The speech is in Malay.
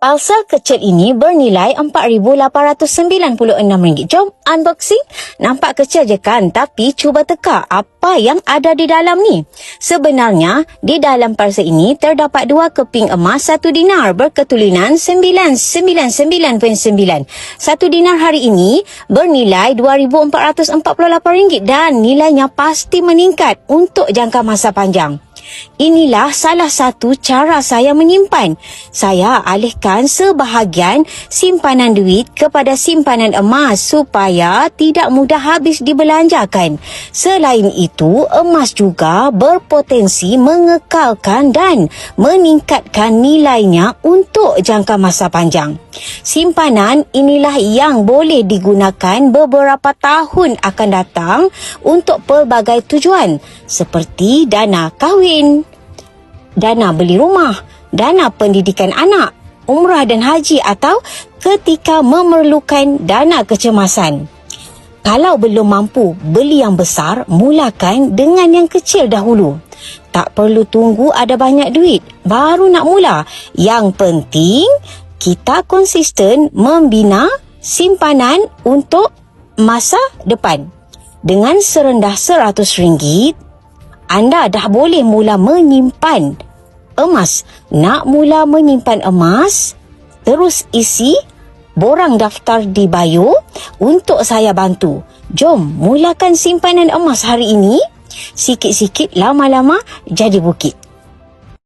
Parcel kecil ini bernilai RM4,896. Jom unboxing. Nampak kecil je kan? Tapi cuba teka apa yang ada di dalam ni. Sebenarnya, di dalam parcel ini terdapat 2 keping emas 1 dinar berketulinan 999.9. 1 dinar hari ini bernilai RM2,448 dan nilainya pasti meningkat untuk jangka masa panjang. Inilah salah satu cara saya menyimpan. Saya alihkan sebahagian simpanan duit kepada simpanan emas supaya tidak mudah habis dibelanjakan. Selain itu, emas juga berpotensi mengekalkan dan meningkatkan nilainya untuk jangka masa panjang. Simpanan inilah yang boleh digunakan beberapa tahun akan datang untuk pelbagai tujuan seperti dana kahwin, dana beli rumah, dana pendidikan anak, umrah dan haji atau ketika memerlukan dana kecemasan. Kalau belum mampu beli yang besar, mulakan dengan yang kecil dahulu. Tak perlu tunggu ada banyak duit baru nak mula. Yang penting kita konsisten membina simpanan untuk masa depan. Dengan serendah RM100, anda dah boleh mula menyimpan emas. Nak mula menyimpan emas? Terus isi borang daftar di bio untuk saya bantu. Jom mulakan simpanan emas hari ini. Sikit-sikit, lama-lama jadi bukit.